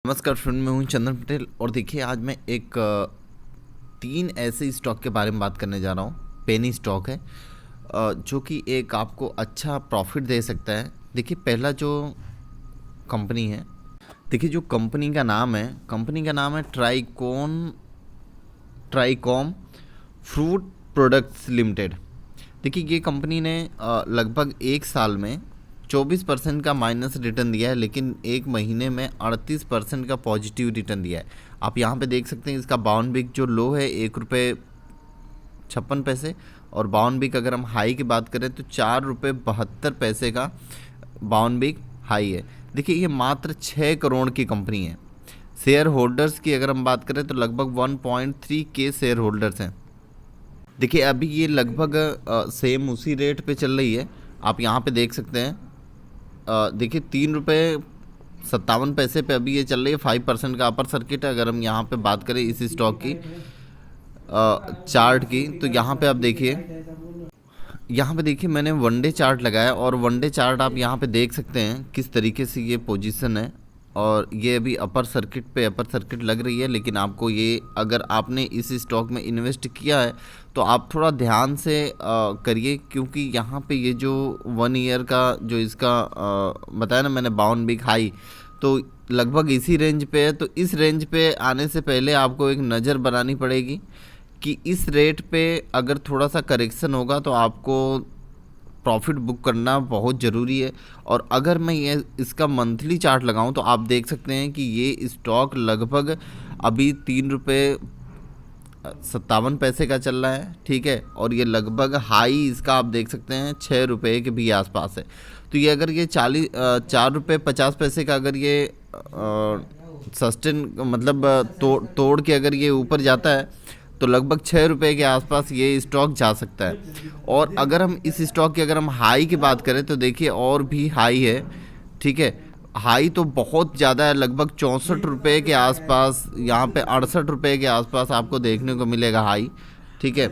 नमस्कार फ्रेंड, मैं हूं चंदन पटेल और देखिए आज मैं एक 3 ऐसे स्टॉक के बारे में बात करने जा रहा हूं। पेनी स्टॉक है जो कि एक आपको अच्छा प्रॉफिट दे सकता है। देखिए पहला जो कंपनी है, देखिए जो कंपनी का नाम है ट्राइकॉम फ्रूट प्रोडक्ट्स लिमिटेड। देखिए ये कंपनी ने लगभग एक साल में 24% का माइनस रिटर्न दिया है, लेकिन एक महीने में 38% का पॉजिटिव रिटर्न दिया है। आप यहाँ पे देख सकते हैं इसका बाउंड बिक जो लो है ₹1.56 और बाउंड बिक अगर हम हाई की बात करें तो ₹4.72 का बाउंड बिक हाई है। देखिए ये मात्र 6 करोड़ की कंपनी है। शेयर होल्डर्स की अगर हम बात करें तो लगभग 1.3 के शेयर होल्डर्स हैं। देखिए अभी ये लगभग सेम उसी रेट पे चल रही है। आप यहाँ पे देख सकते हैं, देखिए ₹3.57 पे अभी ये चल रही है। 5% का अपर सर्किट है। अगर हम यहाँ पे बात करें इस स्टॉक की चार्ट की, तो यहाँ पे आप देखिए मैंने वनडे चार्ट लगाया और वनडे चार्ट आप यहाँ पे देख सकते हैं किस तरीके से ये पोजीशन है। और ये अभी अपर सर्किट लग रही है, लेकिन आपको ये अगर आपने इस स्टॉक में इन्वेस्ट किया है तो आप थोड़ा ध्यान से करिए, क्योंकि यहाँ पे ये जो 1 ईयर का जो इसका बताया ना मैंने बाउंड बिग हाई, तो लगभग इसी रेंज पे है। तो इस रेंज पे आने से पहले आपको एक नज़र बनानी पड़ेगी कि इस रेट पे अगर थोड़ा सा करेक्शन होगा तो आपको प्रॉफिट बुक करना बहुत ज़रूरी है। और अगर मैं ये इसका मंथली चार्ट लगाऊं तो आप देख सकते हैं कि ये स्टॉक लगभग अभी ₹3.57 का चल रहा है, ठीक है। और ये लगभग हाई इसका आप देख सकते हैं ₹6 के भी आसपास है। तो ये अगर ये ₹4.50 का अगर ये सस्टेन मतलब तोड़ के अगर ये ऊपर जाता है तो लगभग ₹6 के आसपास ये स्टॉक जा सकता है। और अगर हम इस स्टॉक की अगर हम हाई की बात करें तो देखिए और भी हाई है, ठीक है। हाई तो बहुत ज़्यादा है, लगभग ₹64 के आसपास, यहाँ पे ₹68 के आसपास आपको देखने को मिलेगा हाई, ठीक है।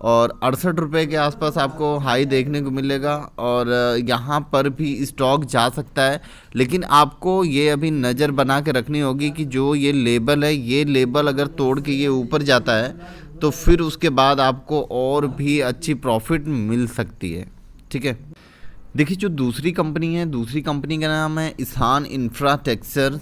और ₹68 के आसपास आपको हाई देखने को मिलेगा और यहाँ पर भी स्टॉक जा सकता है। लेकिन आपको ये अभी नज़र बना के रखनी होगी कि जो ये लेवल है, ये लेवल अगर तोड़ के ये ऊपर जाता है तो फिर उसके बाद आपको और भी अच्छी प्रॉफिट मिल सकती है, ठीक है। देखिए जो दूसरी कंपनी का नाम है ईशान इंफ्रास्ट्रक्चर,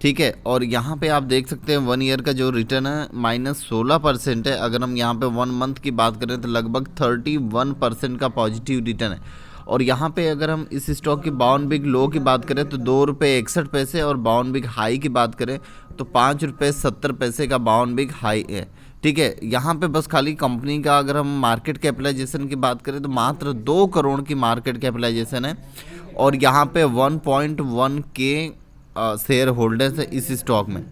ठीक है। और यहाँ पे आप देख सकते हैं 1 ईयर का जो रिटर्न है -16% है। अगर हम यहाँ पे 1 मंथ की बात करें तो लगभग 31% का पॉजिटिव रिटर्न है। और यहाँ पे अगर हम इस स्टॉक की बाउंड बिग लो की बात करें तो ₹2.61 और बाउंड बिग हाई की बात करें तो ₹5.70 का बाउंड बिग हाई है, ठीक है। यहाँ पे बस खाली कंपनी का अगर हम मार्केट कैपिटलाइजेशन की बात करें तो मात्र 2 करोड़ की मार्केट कैपिटलाइजेशन है और यहाँ पे 1.1 के शेयर होल्डर्स है इस स्टॉक में।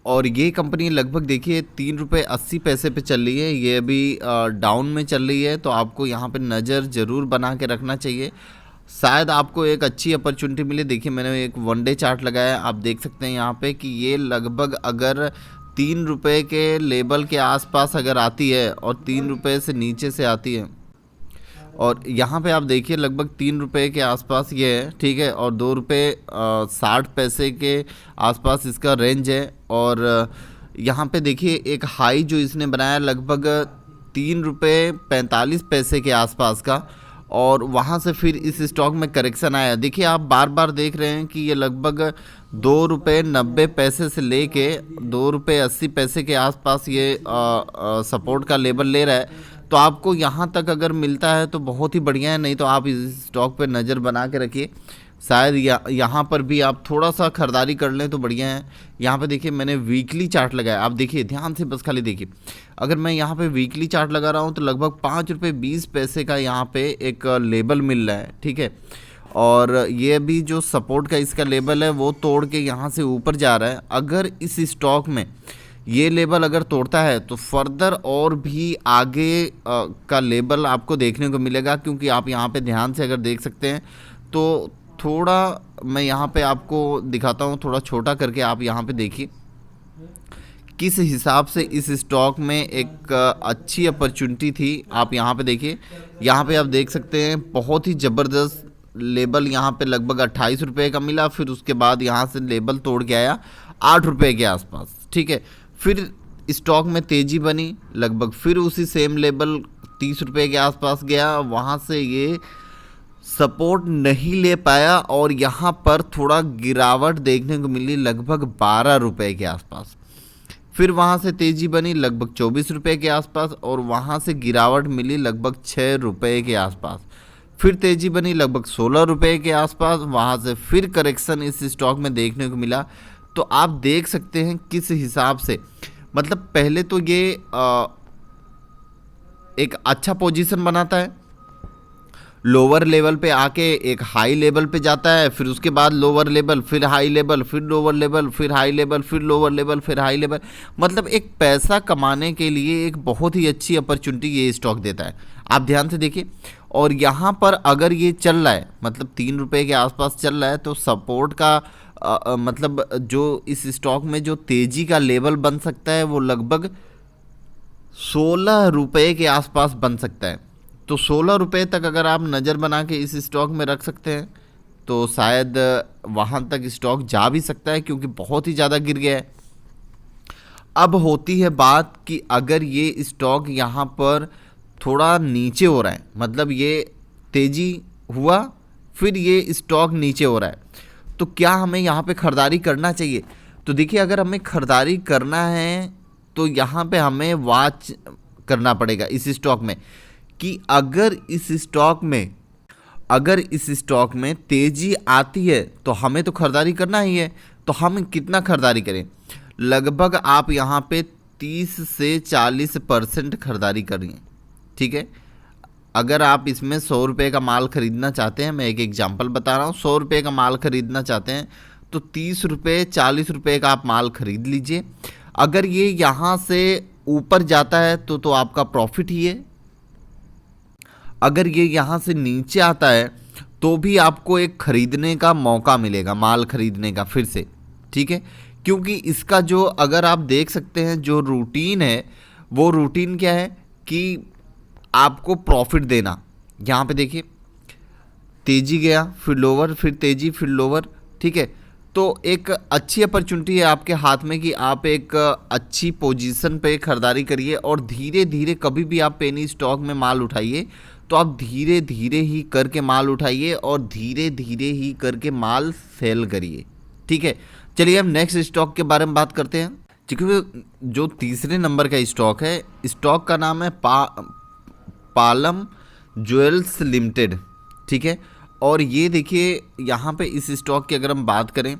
और ये कंपनी लगभग देखिए ₹3.80 पे चल रही है। ये अभी डाउन में चल रही है, तो आपको यहाँ पे नज़र ज़रूर बना के रखना चाहिए। शायद आपको एक अच्छी अपॉर्चुनिटी मिले। देखिए मैंने एक वनडे चार्ट लगाया, आप देख सकते हैं यहाँ पे कि ये लगभग अगर ₹3 के लेवल के आसपास अगर आती है और ₹3 से नीचे से आती है, और यहाँ पे आप देखिए लगभग ₹3 के आसपास ये है, ठीक है। और ₹2.60 के आसपास इसका रेंज है। और यहाँ पे देखिए एक हाई जो इसने बनाया लगभग ₹3.45 के आसपास का, और वहाँ से फिर इस स्टॉक में करेक्शन आया। देखिए आप बार बार देख रहे हैं कि ये लगभग ₹2.90 से लेके ₹2.80 के आसपास ये सपोर्ट का लेवल ले रहा है। तो आपको यहाँ तक अगर मिलता है तो बहुत ही बढ़िया है, नहीं तो आप इस स्टॉक पे नज़र बना के रखिए। शायद यहाँ पर भी आप थोड़ा सा खरीदारी कर लें तो बढ़िया है। यहाँ पे देखिए मैंने वीकली चार्ट लगाया, आप देखिए ध्यान से बस खाली देखिए। अगर मैं यहाँ पे वीकली चार्ट लगा रहा हूँ तो लगभग ₹5.20 का यहाँ पे एक लेबल मिल रहा है, ठीक है। और ये भी जो सपोर्ट का इसका लेवल है वो तोड़ के यहाँ से ऊपर जा रहा है। अगर इस स्टॉक में ये लेवल अगर तोड़ता है तो फर्दर और भी आगे का लेवल आपको देखने को मिलेगा, क्योंकि आप यहाँ पे ध्यान से अगर देख सकते हैं तो थोड़ा मैं यहाँ पे आपको दिखाता हूँ, थोड़ा छोटा करके आप यहाँ पे देखिए किस हिसाब से इस स्टॉक में एक अच्छी अपॉर्चुनिटी थी। आप यहाँ पे देखिए, यहाँ पे आप देख सकते हैं बहुत ही ज़बरदस्त लेवल यहाँ पे लगभग 28 रुपये का मिला, फिर उसके बाद यहाँ से लेवल तोड़ के आया 8 रुपये के आसपास, ठीक है। फिर स्टॉक में तेज़ी बनी, लगभग फिर उसी सेम लेवल 30 रुपये के आसपास गया, वहाँ से ये सपोर्ट नहीं ले पाया और यहाँ पर थोड़ा गिरावट देखने को मिली लगभग 12 रुपये के आसपास। फिर वहाँ से तेज़ी बनी लगभग 24 रुपये के आसपास और वहाँ से गिरावट मिली लगभग 6 रुपये के आसपास। फिर तेज़ी बनी लगभग 16 रुपये के आसपास, वहाँ से फिर करेक्शन इस स्टॉक में देखने को मिला। तो आप देख सकते हैं किस हिसाब से, मतलब पहले तो ये एक अच्छा पोजीशन बनाता है, लोअर लेवल पे आके एक हाई लेवल पे जाता है, फिर उसके बाद लोअर लेवल, फिर हाई लेवल, फिर लोअर लेवल, फिर हाई लेवल, फिर लोअर लेवल, फिर हाई लेवल। मतलब एक पैसा कमाने के लिए एक बहुत ही अच्छी अपॉर्चुनिटी ये स्टॉक देता है, आप ध्यान से देखिए। और यहाँ पर अगर ये चल रहा है, मतलब 3 रुपये के आसपास चल रहा है, तो सपोर्ट का मतलब जो इस स्टॉक में जो तेज़ी का लेवल बन सकता है वो लगभग 16 रुपये के आसपास बन सकता है। तो 16 रुपये तक अगर आप नज़र बना के इस स्टॉक में रख सकते हैं तो शायद वहाँ तक स्टॉक जा भी सकता है, क्योंकि बहुत ही ज़्यादा गिर गया है। अब होती है बात कि अगर ये स्टॉक यहाँ पर थोड़ा नीचे हो रहा है, मतलब ये तेज़ी हुआ फिर ये स्टॉक नीचे हो रहा है, तो क्या हमें यहाँ पे ख़रीदारी करना चाहिए? तो देखिए, अगर हमें ख़रीदारी करना है तो यहाँ पे हमें वॉच करना पड़ेगा इस स्टॉक में कि अगर इस स्टॉक में तेज़ी आती है तो हमें तो ख़रीदारी करना ही है। तो हम कितना ख़रीदारी करें? लगभग आप यहाँ पे 30 से 40% ख़रीदारी करिए, ठीक है। अगर आप इसमें 100 रुपये का माल ख़रीदना चाहते हैं, मैं एक एग्जांपल बता रहा हूँ, 100 रुपये का माल ख़रीदना चाहते हैं तो 30 रुपये 40 रुपये का आप माल ख़रीद लीजिए। अगर ये यहाँ से ऊपर जाता है तो आपका प्रॉफिट ही है। अगर ये यहाँ से नीचे आता है तो भी आपको एक ख़रीदने का मौका मिलेगा, माल ख़रीदने का फिर से, ठीक है। क्योंकि इसका जो, अगर आप देख सकते हैं जो रूटीन है, वो रूटीन क्या है कि आपको प्रॉफिट देना। यहाँ पे देखिए, तेज़ी गया, फिर लोअर, फिर तेज़ी, फिर लोअर, ठीक है। तो एक अच्छी अपॉर्चुनिटी है आपके हाथ में कि आप एक अच्छी पोजीशन पे खरीदारी करिए और धीरे धीरे, कभी भी आप पेनी स्टॉक में माल उठाइए तो आप धीरे धीरे ही करके माल उठाइए और धीरे धीरे ही करके माल सेल करिए, ठीक है। चलिए हम नेक्स्ट स्टॉक के बारे में बात करते हैं। क्योंकि जो तीसरे नंबर का स्टॉक है, स्टॉक का नाम है पालम ज्वेल्स लिमिटेड, ठीक है। और ये देखिए, यहाँ पे इस स्टॉक की अगर हम बात करें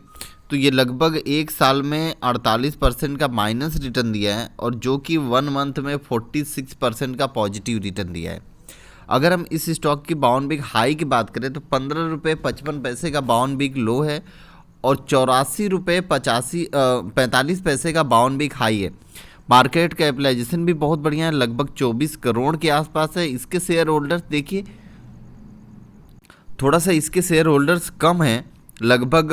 तो ये लगभग एक साल में 48% का माइनस रिटर्न दिया है और जो कि 1 मंथ में 46% का पॉजिटिव रिटर्न दिया है। अगर हम इस स्टॉक की बाउंड वीक हाई की बात करें तो 15 रुपये 55 पैसे का बाउंड वीक लो है और 84 रुपये 45 पैसे का बाउंड वीक हाई है। मार्केट कैपिटलाइजेशन भी बहुत बढ़िया है, लगभग 24 करोड़ के आसपास है। इसके शेयर होल्डर्स देखिए, थोड़ा सा इसके शेयर होल्डर्स कम हैं, लगभग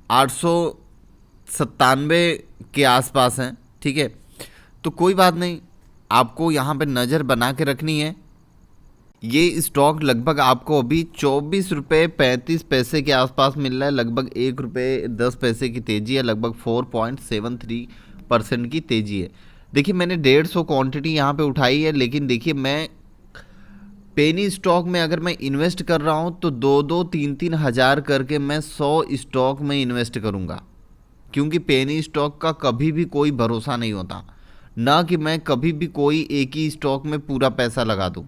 897 के आसपास हैं, ठीक है। तो कोई बात नहीं, आपको यहाँ पे नज़र बना के रखनी है। ये स्टॉक लगभग आपको अभी 24 रुपये 35 पैसे के आसपास मिल रहा है, लगभग 1 रुपये 10 पैसे की तेज़ी है, लगभग 4.73% की तेज़ी है। देखिए, मैंने 150 क्वांटिटी यहाँ पे उठाई है, लेकिन देखिए, मैं पेनी स्टॉक में अगर मैं इन्वेस्ट कर रहा हूँ तो 2-2 3-3 हज़ार करके मैं 100 स्टॉक में इन्वेस्ट करूँगा, क्योंकि पेनी स्टॉक का कभी भी कोई भरोसा नहीं होता, ना कि मैं कभी भी कोई एक ही स्टॉक में पूरा पैसा लगा दूँ,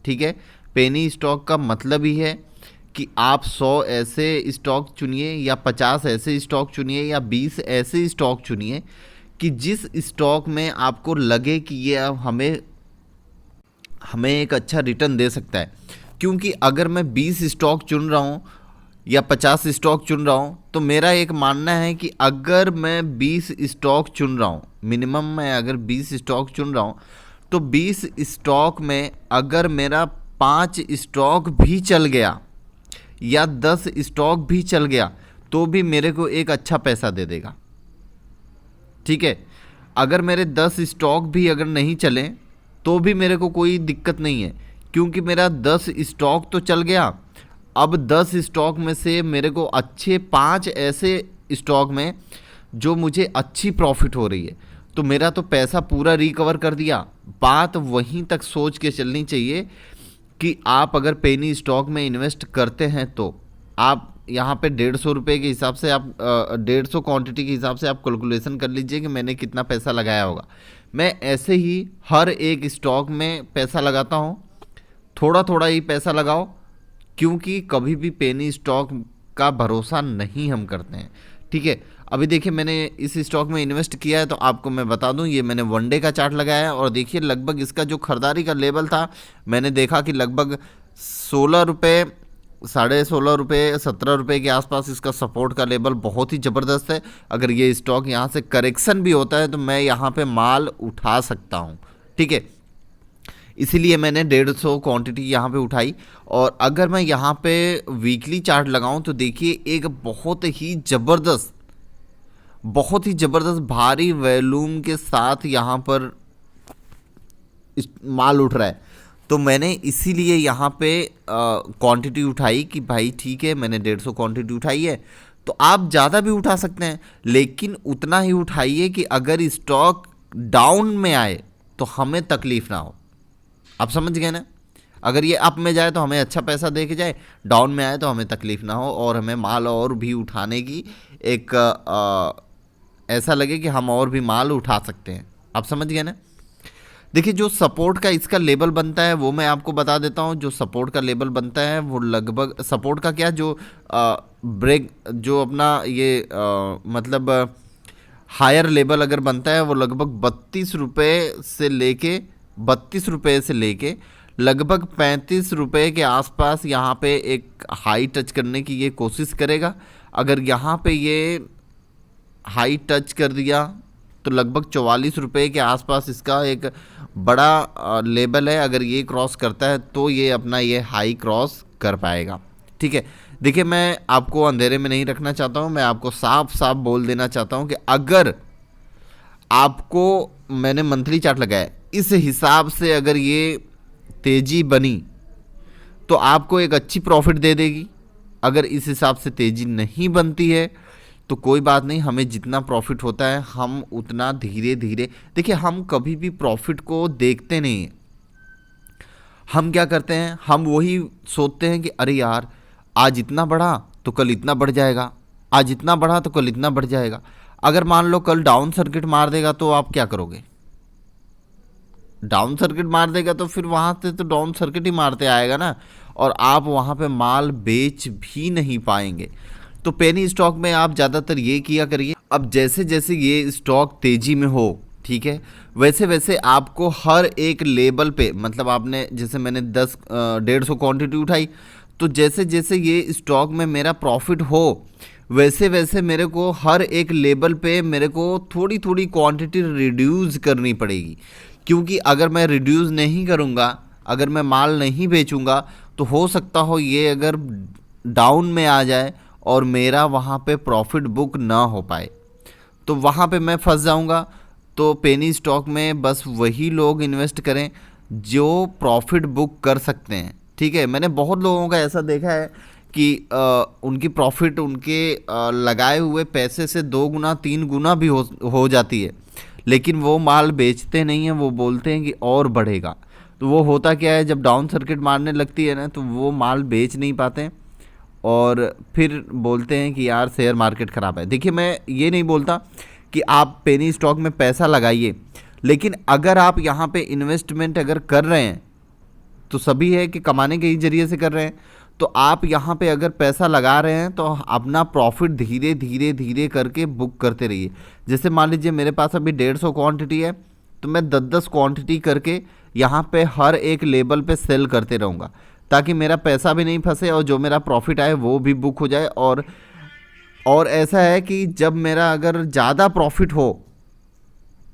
ठीक है। पेनी स्टॉक का मतलब ही है कि आप 100 ऐसे स्टॉक चुनिए या 50 ऐसे स्टॉक चुनिए या 20 ऐसे स्टॉक चुनिए कि जिस स्टॉक में आपको लगे कि ये हमें एक अच्छा रिटर्न दे सकता है। क्योंकि अगर मैं 20 स्टॉक चुन रहा हूँ या 50 स्टॉक चुन रहा हूँ तो मेरा एक मानना है कि अगर मैं 20 स्टॉक चुन रहा हूँ, मिनिमम मैं अगर 20 स्टॉक चुन रहा हूँ तो 20 स्टॉक में अगर मेरा 5 स्टॉक भी चल गया या 10 स्टॉक भी चल गया तो भी मेरे को एक अच्छा पैसा दे देगा, ठीक है। अगर मेरे 10 स्टॉक भी अगर नहीं चले तो भी मेरे को कोई दिक्कत नहीं है, क्योंकि मेरा 10 स्टॉक तो चल गया। अब 10 स्टॉक में से मेरे को अच्छे 5 ऐसे स्टॉक में जो मुझे अच्छी प्रॉफिट हो रही है, तो मेरा तो पैसा पूरा रिकवर कर दिया। बात वहीं तक सोच के चलनी चाहिए कि आप अगर पेनी स्टॉक में इन्वेस्ट करते हैं तो आप यहाँ पे 150 रुपये के हिसाब से आप 150 क्वांटिटी के हिसाब से आप कैलकुलेशन कर लीजिए कि मैंने कितना पैसा लगाया होगा। मैं ऐसे ही हर एक स्टॉक में पैसा लगाता हूँ, थोड़ा थोड़ा ही पैसा लगाओ, क्योंकि कभी भी पेनी स्टॉक का भरोसा नहीं हम करते हैं। ठीक है, अभी देखिए मैंने इस स्टॉक में इन्वेस्ट किया है, तो आपको मैं बता दूं, ये मैंने 1 डे का चार्ट लगाया है और देखिए लगभग इसका जो खरीदारी का लेवल था, मैंने देखा कि लगभग 16 रुपये, 16.5 रुपये, 17 रुपये के आसपास इसका सपोर्ट का लेवल बहुत ही ज़बरदस्त है। अगर ये स्टॉक यहाँ से करेक्शन भी होता है तो मैं यहाँ पे माल उठा सकता हूँ। ठीक है, इसीलिए मैंने 150 क्वांटिटी यहाँ पे उठाई। और अगर मैं यहाँ पे वीकली चार्ट लगाऊं तो देखिए एक बहुत ही ज़बरदस्त भारी वॉल्यूम के साथ यहाँ पर माल उठ रहा है। तो मैंने इसीलिए यहाँ पे क्वांटिटी उठाई कि भाई ठीक है, मैंने 150 क्वांटिटी उठाई है। तो आप ज़्यादा भी उठा सकते हैं, लेकिन उतना ही उठाइए कि अगर स्टॉक डाउन में आए तो हमें तकलीफ ना हो। आप समझ गए ना? अगर ये अप में जाए तो हमें अच्छा पैसा दे के जाए, डाउन में आए तो हमें तकलीफ ना हो और हमें माल और भी उठाने की एक ऐसा लगे कि हम और भी माल उठा सकते हैं। आप समझ गए ना? देखिए जो सपोर्ट का इसका लेवल बनता है वो मैं आपको बता देता हूँ। जो सपोर्ट का लेवल बनता है वो लगभग, सपोर्ट का क्या, जो ब्रेक, जो अपना ये मतलब हायर लेवल अगर बनता है वो लगभग 32 रुपये से लेके लगभग 35 रुपये के आसपास यहाँ पे एक हाई टच करने की ये कोशिश करेगा। अगर यहाँ पे ये हाई टच कर दिया तो लगभग 44 रुपये के आसपास इसका एक बड़ा लेवल है। अगर ये क्रॉस करता है तो ये अपना ये हाई क्रॉस कर पाएगा। ठीक है, देखिए मैं आपको अंधेरे में नहीं रखना चाहता हूँ, मैं आपको साफ साफ बोल देना चाहता हूँ कि अगर आपको, मैंने मंथली चार्ट लगाया, इस हिसाब से अगर ये तेज़ी बनी तो आपको एक अच्छी प्रॉफिट दे देगी। अगर इस हिसाब से तेज़ी नहीं बनती है तो कोई बात नहीं, हमें जितना प्रॉफिट होता है हम उतना धीरे धीरे, देखिए हम कभी भी प्रॉफिट को देखते नहीं हैं। हम क्या करते हैं, हम वही सोचते हैं कि अरे यार आज इतना बढ़ा तो कल इतना बढ़ जाएगा, आज इतना बढ़ा तो कल इतना बढ़ जाएगा। अगर मान लो कल डाउन सर्किट मार देगा तो आप क्या करोगे? डाउन सर्किट मार देगा तो फिर वहाँ से तो डाउन सर्किट ही मारते आएगा ना, और आप वहाँ पे माल बेच भी नहीं पाएंगे। तो पेनी स्टॉक में आप ज़्यादातर ये किया करिए, अब जैसे जैसे ये स्टॉक तेज़ी में हो, ठीक है, वैसे वैसे आपको हर एक लेवल पे, मतलब आपने जैसे मैंने 150 क्वांटिटी उठाई, तो जैसे जैसे ये स्टॉक में मेरा प्रॉफिट हो वैसे वैसे मेरे को हर एक लेवल पे मेरे को थोड़ी थोड़ी क्वांटिटी रिड्यूस करनी पड़ेगी। क्योंकि अगर मैं रिड्यूस नहीं करूँगा, अगर मैं माल नहीं बेचूंगा, तो हो सकता हो ये अगर डाउन में आ जाए और मेरा वहाँ पे प्रॉफिट बुक ना हो पाए, तो वहाँ पे मैं फंस जाऊँगा। तो पेनी स्टॉक में बस वही लोग इन्वेस्ट करें जो प्रॉफिट बुक कर सकते हैं। ठीक है, मैंने बहुत लोगों का ऐसा देखा है कि उनकी प्रॉफिट उनके लगाए हुए पैसे से 2 गुना 3 गुना भी हो जाती है, लेकिन वो माल बेचते नहीं हैं, वो बोलते हैं कि और बढ़ेगा। तो वो होता क्या है, जब डाउन सर्किट मारने लगती है ना तो वो माल बेच नहीं पाते और फिर बोलते हैं कि यार शेयर मार्केट ख़राब है। देखिए मैं ये नहीं बोलता कि आप पेनी स्टॉक में पैसा लगाइए, लेकिन अगर आप यहाँ पे इन्वेस्टमेंट अगर कर रहे हैं तो सभी है कि कमाने के ही जरिए से कर रहे हैं, तो आप यहाँ पे अगर पैसा लगा रहे हैं तो अपना प्रॉफिट धीरे धीरे धीरे करके बुक करते रहिए। जैसे मान लीजिए मेरे पास अभी 150 क्वांटिटी है, तो मैं 10-10 क्वांटिटी करके यहाँ पे हर एक लेवल पे सेल करते रहूँगा, ताकि मेरा पैसा भी नहीं फंसे और जो मेरा प्रॉफिट आए वो भी बुक हो जाए। और ऐसा है कि जब मेरा अगर ज़्यादा प्रॉफिट हो,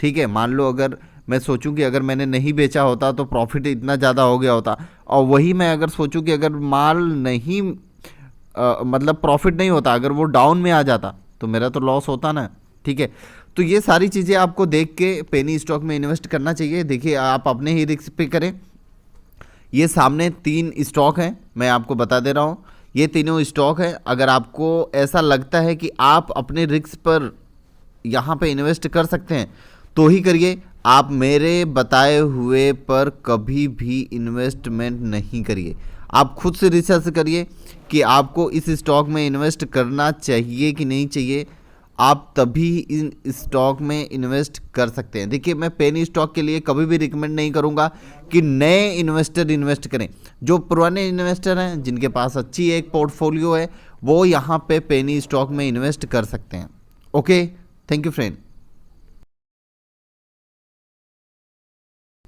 ठीक है, मान लो अगर मैं सोचूं कि अगर मैंने नहीं बेचा होता तो प्रॉफिट इतना ज़्यादा हो गया होता, और वही मैं अगर सोचूं कि अगर माल नहीं मतलब प्रॉफिट नहीं होता, अगर वो डाउन में आ जाता तो मेरा तो लॉस होता ना। ठीक है, तो ये सारी चीज़ें आपको देख के पेनी स्टॉक में इन्वेस्ट करना चाहिए। देखिए आप अपने ही रिस्क पे करें, ये सामने 3 स्टॉक हैं, मैं आपको बता दे रहा हूँ, ये तीनों स्टॉक हैं। अगर आपको ऐसा लगता है कि आप अपने रिस्क पर यहाँ पे इन्वेस्ट कर सकते हैं तो ही करिए। आप मेरे बताए हुए पर कभी भी इन्वेस्टमेंट नहीं करिए। आप खुद से रिसर्च करिए कि आपको इस स्टॉक में इन्वेस्ट करना चाहिए कि नहीं चाहिए, आप तभी इन स्टॉक में इन्वेस्ट कर सकते हैं। देखिए, मैं पेनी स्टॉक के लिए कभी भी रिकमेंड नहीं करूंगा कि नए इन्वेस्टर इन्वेस्ट करें। जो पुराने इन्वेस्टर हैं, जिनके पास अच्छी एक पोर्टफोलियो है, वो यहाँ पे पेनी स्टॉक में इन्वेस्ट कर सकते हैं। Okay, thank you friend.